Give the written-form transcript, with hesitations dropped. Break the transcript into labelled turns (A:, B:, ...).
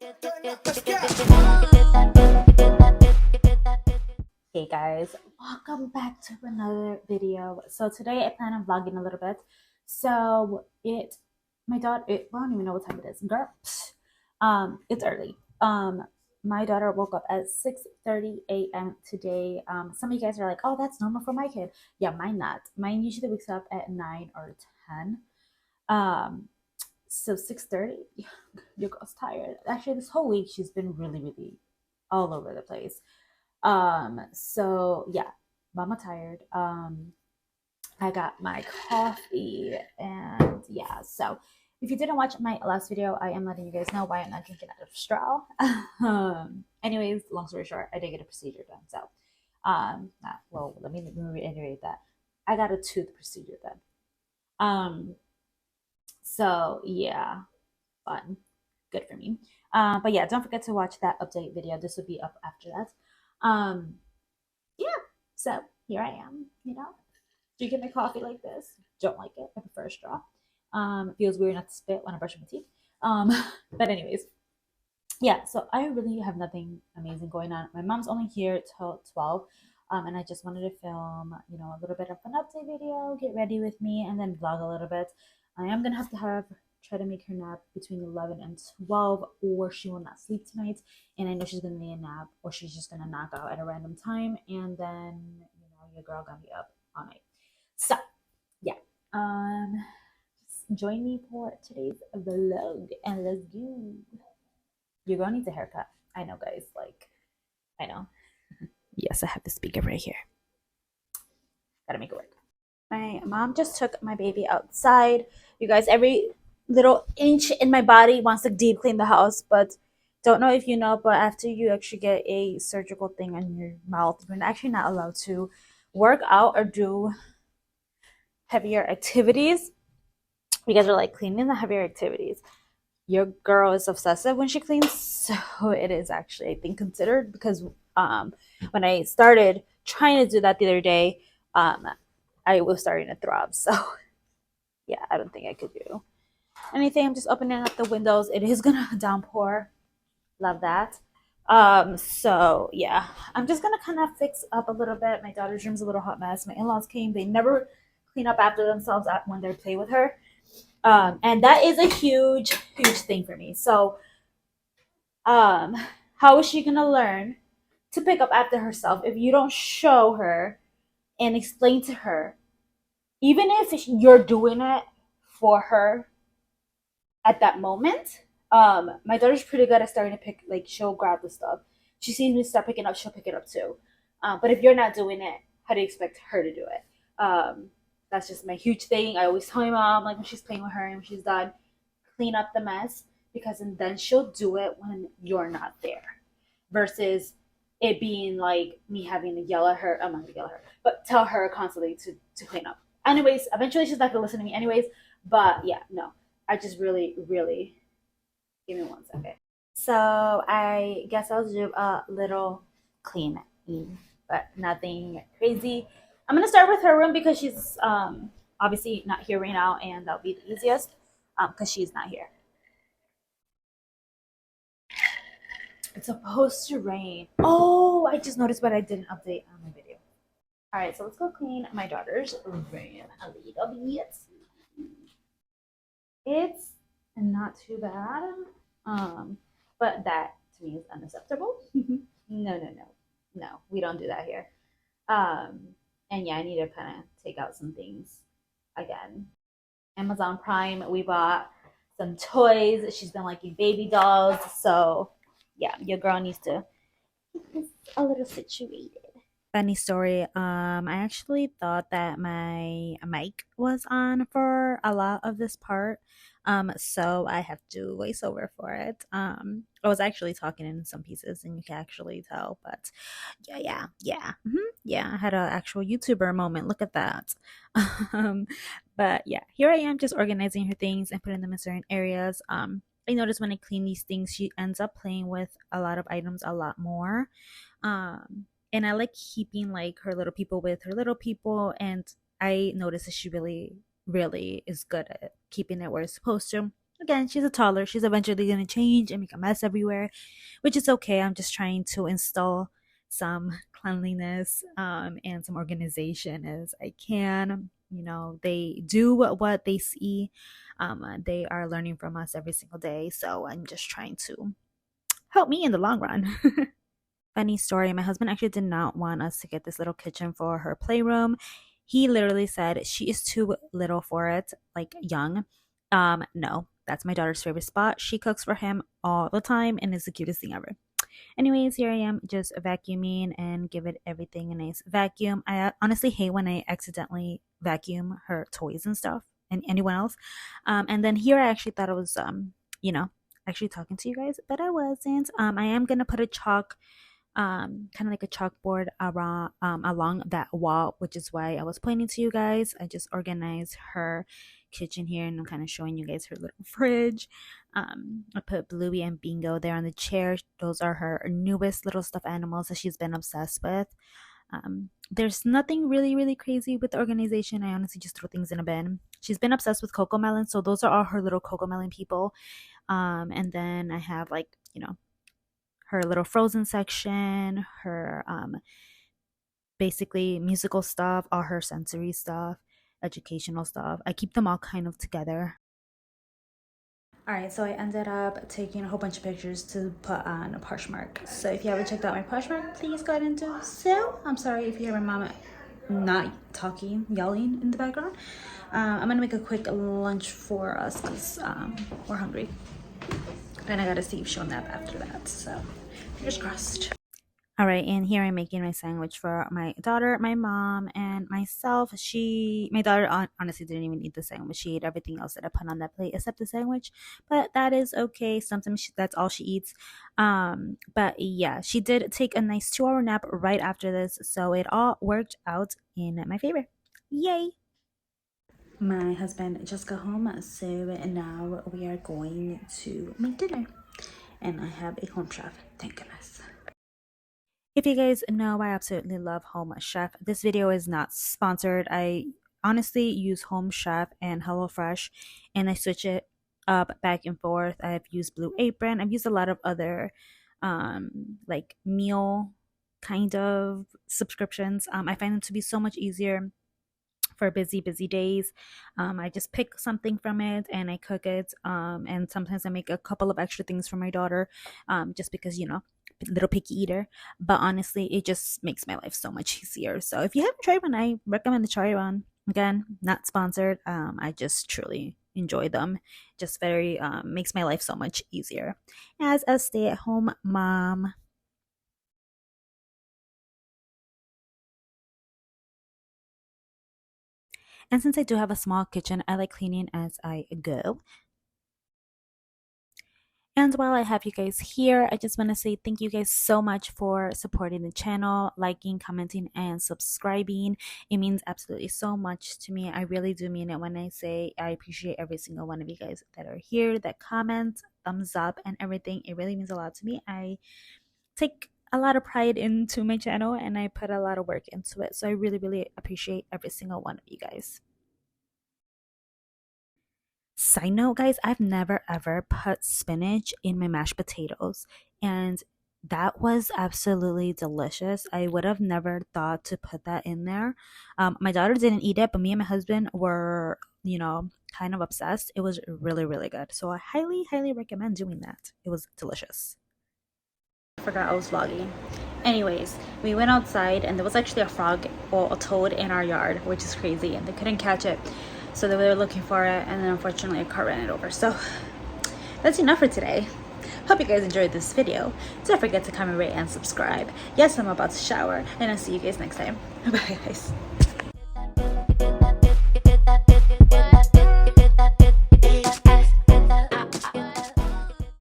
A: Hey guys, welcome back to another video. So today I plan on vlogging a little bit. So my daughter, I don't even know what time it is. Girl, it's early. My daughter woke up at 6:30 a.m. today. Some of you guys are like, oh, that's normal for my kid. Yeah, mine not. Mine usually wakes up at 9 or 10. So 6:30, your girl's tired. Actually, this whole week she's been really all over the place. So yeah, mama tired. I got my coffee and yeah, so if you didn't watch my last video, I am letting you guys know why I'm not drinking out of straw. Anyways, long story short, I did get a procedure done. So, well, let me reiterate that. I got a tooth procedure done. So yeah, fun. Good for me. But yeah, don't forget to watch that update video. This will be up after that. Yeah, so here I am, drinking my coffee like this. Don't like it. I prefer a straw. It feels weird not to spit when I brush my teeth. But anyways, yeah, so I really have nothing amazing going on. My mom's only here till 12. And I just wanted to film, a little bit of an update video, get ready with me, and then vlog a little bit. I am gonna have to try to make her nap between 11 and 12, or she will not sleep tonight. And I know she's gonna need a nap, or she's just gonna knock out at a random time, and then your girl gonna be up all night. So yeah, just join me for today's vlog, and let's go. Your girl needs a haircut. I know, guys. Like, I know. Yes, I have the speaker right here. Gotta make it work. My mom just took my baby outside. You guys, every little inch in my body wants to deep clean the house, but don't know if you know, but after you actually get a surgical thing in your mouth, you're actually not allowed to work out or do heavier activities. You guys are like cleaning the heavier activities. Your girl is obsessive when she cleans, so it is actually, I think, considered, because when I started trying to do that the other day, I was starting to throb. So yeah, I don't think I could do anything. I'm just opening up the windows. It is gonna downpour. Love that. So yeah, I'm just gonna kind of fix up a little bit. My daughter's room's a little hot mess. My in-laws came. They never clean up after themselves when they play with her. And that is a huge thing for me. So how is she gonna learn to pick up after herself if you don't show her and explain to her, even if you're doing it for her at that moment? My daughter's pretty good at starting to pick, like, she'll grab the stuff. She sees me start picking up, she'll pick it up too. But if you're not doing it, how do you expect her to do it? That's just my huge thing. I always tell my mom, like, when she's playing with her and when she's done, clean up the mess, because and then she'll do it when you're not there. Versus it being like me having to yell at her. I'm not gonna yell at her, but tell her constantly to clean up. Anyways, eventually she's not gonna listen to me anyways. But yeah, no. I just really give me 1 second. So I guess I'll do a little clean, but nothing crazy. I'm gonna start with her room because she's obviously not here right now, and that'll be the easiest because she's not here. It's supposed to rain. Oh, I just noticed, but I didn't update on my video. All right, so let's go clean my daughter's room a little bit. It's not too bad, but that to me is unacceptable. No, we don't do that here. And yeah, I need to kind of take out some things again. Amazon Prime, we bought some toys. She's been liking baby dolls, so yeah, your girl needs to get this a little situated. Funny story. I actually thought that my mic was on for a lot of this part. So I have to voice over for it. I was actually talking in some pieces, and you can actually tell. But yeah. I had an actual YouTuber moment. Look at that. But yeah, here I am, just organizing her things and putting them in certain areas. I noticed when I clean these things, she ends up playing with a lot of items a lot more. And I like keeping like her little people with her little people, and I noticed that she really is good at keeping it where it's supposed to. again, she's a toddler. She's eventually going to change and make a mess everywhere, which is okay. I'm just trying to install some cleanliness and some organization as I can. You know, they do what they see. They are learning from us every single day. So I'm just trying to help me in the long run. Funny story, my husband actually did not want us to get this little kitchen for her playroom. He literally said she is too little for it, like young. No, that's my daughter's favorite spot. She cooks for him all the time and it's the cutest thing ever. Anyways, here I am just vacuuming and give it everything a nice vacuum. I honestly hate when I accidentally vacuum her toys and stuff and anyone else. And then here I actually thought it was, you know, actually talking to you guys, but I wasn't. I am going to put a chalk kind of like a chalkboard around along that wall, which is why I was pointing to you guys. I just organized her kitchen here and I'm kind of showing you guys her little fridge. I put Bluey and Bingo there on the chair. Those are her newest little stuffed animals that she's been obsessed with. There's nothing really crazy with the organization. I honestly just throw things in a bin. She's been obsessed with Coco Melon, so those are all her little Coco Melon people. And then I have, like, you know, her little Frozen section, her basically musical stuff, all her sensory stuff, educational stuff. I keep them all kind of together. Alright, so I ended up taking a whole bunch of pictures to put on a Poshmark. So if you haven't checked out my Poshmark, please go ahead and do so. I'm sorry if you hear my mom not talking, yelling in the background. I'm gonna make a quick lunch for us because we're hungry. And I gotta see if she'll nap after that, so fingers crossed. All right, and here I'm making my sandwich for my daughter, my mom, and myself. My daughter honestly didn't even eat the sandwich. She ate everything else that I put on that plate except the sandwich, but that is okay. Sometimes that's all she eats. But yeah, she did take a nice 2-hour nap right after this, so it all worked out in my favor. Yay! My husband just got home, so now we are going to make dinner. And I have a home chef, thank goodness. If you guys know, I absolutely love Home Chef. This video is not sponsored. I honestly use Home Chef and HelloFresh, and I switch it up back and forth. I've used Blue Apron. I've used a lot of other like meal kind of subscriptions. I find them to be so much easier for busy days. I just pick something from it and I cook it, and sometimes I make a couple of extra things for my daughter, just because, you know, little picky eater. But honestly, it just makes my life so much easier. So if you haven't tried one, I recommend to try one. Again, not sponsored. I just truly enjoy them. Just very makes my life so much easier as a stay-at-home mom. And since I do have a small kitchen, I like cleaning as I go. And while I have you guys here, I just want to say thank you guys so much for supporting the channel, liking, commenting, and subscribing. It means absolutely so much to me. I really do mean it when I say I appreciate every single one of you guys that are here, that comment, thumbs up, and everything. It really means a lot to me. I take a lot of pride into my channel and I put a lot of work into it. So I really appreciate every single one of you guys. Side note, guys, I've never ever put spinach in my mashed potatoes, and that was absolutely delicious. I would have never thought to put that in there. My daughter didn't eat it, but me and my husband were, you know, kind of obsessed. It was really good. So I highly recommend doing that. It was delicious. I forgot I was vlogging. Anyways, we went outside and there was actually a frog or a toad in our yard, which is crazy, and they couldn't catch it. So they were looking for it, and then unfortunately a car ran it over. So that's enough for today. Hope you guys enjoyed this video. Don't forget to comment, rate, and subscribe. Yes, I'm about to shower, and I'll see you guys next time. Bye, guys.